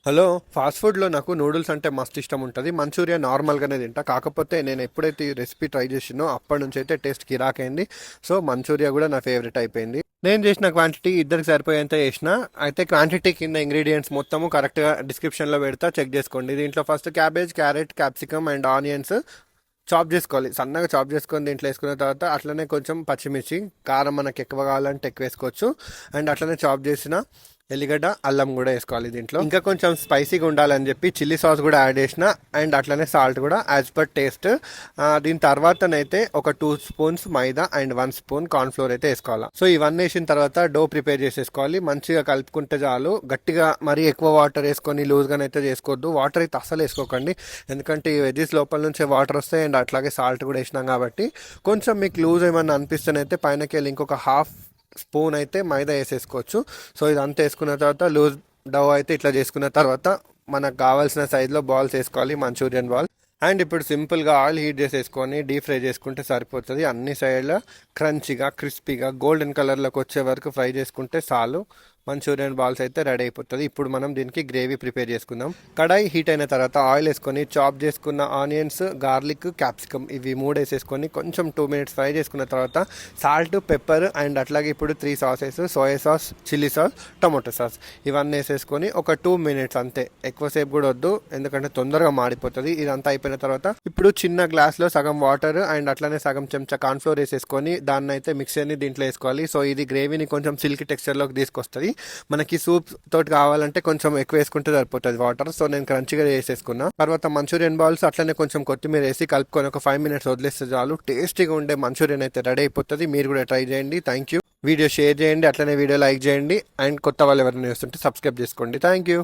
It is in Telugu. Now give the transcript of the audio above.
హలో, ఫాస్ట్ ఫుడ్లో నాకు నూడిల్స్ అంటే మస్తు ఇష్టం ఉంటుంది. మంచూరియా నార్మల్గానే తింటా, కాకపోతే నేను ఎప్పుడైతే ఈ రెసిపీ ట్రై చేసినో అప్పటి నుంచి అయితే టేస్ట్ కిరాకైంది. సో మంచూరియా కూడా నా ఫేవరెట్ అయిపోయింది. నేను చేసిన క్వాంటిటీ ఇద్దరికి సరిపోయేంత చేసిన. అయితే క్వాంటిటీ కింద ఇంగ్రీడియంట్స్ మొత్తము కరెక్ట్గా డిస్క్రిప్షన్లో పెడతా, చెక్ చేసుకోండి. దీంట్లో first cabbage, carrot, capsicum and onions chop చేసుకోవాలి. సన్నగా చాప్ చేసుకొని దీంట్లో వేసుకున్న తర్వాత అట్లనే కొంచెం పచ్చిమిర్చి, కారం మనకి ఎక్కువ కావాలంటే ఎక్కువ వేసుకోవచ్చు. అండ్ అట్లనే చాప్ చేసిన ఎల్లిగడ్డ, అల్లం కూడా వేసుకోవాలి. దీంట్లో ఇంకా కొంచెం స్పైసీగా ఉండాలని చెప్పి చిల్లీ సాస్ కూడా యాడ్ చేసిన. అండ్ అట్లనే సాల్ట్ కూడా యాజ్ పర్ టేస్ట్. దీని తర్వాతనైతే ఒక 2 spoons maida and 1 spoon cornflour అయితే వేసుకోవాలి. సో ఇవన్నీ వేసిన తర్వాత డో ప్రిపేర్ చేసేసుకోవాలి. మంచిగా కలుపుకుంటే చాలు. గట్టిగా మరీ ఎక్కువ వాటర్ వేసుకొని లూజ్గానైతే చేసుకోవద్దు. వాటర్ అయితే అస్సలు వేసుకోకండి, ఎందుకంటే ఈ వెజ్జెస్ లోపల నుంచే వాటర్ వస్తాయి. అండ్ అట్లాగే సాల్ట్ కూడా వేసినాం కాబట్టి కొంచెం మీకు లూజ్ ఏమన్నా అనిపిస్తేనైతే పైనకి వెళ్ళి ఇంకొక హాఫ్ స్పూన్ అయితే మైదా వేసేసుకోవచ్చు. సో ఇదంతా వేసుకున్న తర్వాత లూజ్ డవ్ అయితే ఇట్లా చేసుకున్న తర్వాత మనకు కావాల్సిన సైజులో బాల్స్ వేసుకోవాలి, మంచూరియన్ బాల్. అండ్ ఇప్పుడు సింపుల్గా ఆయిల్ హీట్ చేసేసుకొని డీప్ ఫ్రై చేసుకుంటే సరిపోతుంది. అన్ని సైడ్లో క్రంచీగా, క్రిస్పీగా, గోల్డెన్ కలర్లోకి వచ్చే వరకు ఫ్రై చేసుకుంటే చాలు. మంచూరియన్ బాల్స్ అయితే రెడీ అయిపోతుంది. ఇప్పుడు మనం దీనికి గ్రేవీ ప్రిపేర్ చేసుకుందాం. కడాయి హీట్ అయిన తర్వాత ఆయిల్ వేసుకొని చాప్ చేసుకున్న ఆనియన్స్, గార్లిక్, క్యాప్సికమ్ ఇవి 3 వేసేసుకొని కొంచెం 2 మినిట్స్ ఫ్రై చేసుకున్న తర్వాత సాల్ట్, పెప్పర్ అండ్ అట్లాగే ఇప్పుడు 3 sauces, soya sauce, chilli sauce, tomato sauce ఇవన్నీ వేసేసుకొని ఒక 2 మినిట్స్ అంతే, ఎక్కువసేపు కూడా వద్దు ఎందుకంటే తొందరగా మాడిపోతుంది. ఇదంతా అయిపోయిన తర్వాత ఇప్పుడు చిన్న గ్లాస్లో సగం వాటర్ అండ్ అట్లనే సగం చెంచా కార్న్ఫ్లోర్ వేసేసుకొని దాన్ని అయితే మిక్సర్ని దీంట్లో వేసుకోవాలి. సో ఇది గ్రేవీని కొంచెం సిల్కీ టెక్స్చర్లోకి తీసుకొస్తుంది. మనకి సూప్ తోటి కావాలంటే కొంచెం ఎక్కువ వేసుకుంటే సరిపోతుంది వాటర్. సో నేను క్రంచిగా వేసేసుకున్నా. తర్వాత మంచూరియన్ బాల్స్ అట్లనే కొంచెం కొత్తిమీర వేసి కలుపుకొని ఒక 5 మినిట్స్ వదిలేస్తే చాలు. టేస్టీగా ఉండే మంచూరియన్ అయితే రెడీ అయిపోతుంది. మీరు కూడా ట్రై చేయండి. Thank you. వీడియో షేర్ చేయండి, అట్లనే వీడియో లైక్ చేయండి. అండ్ కొత్త వాళ్ళు ఎవరైనా చూస్తుంటే సబ్స్క్రైబ్ చేసుకోండి. Thank you.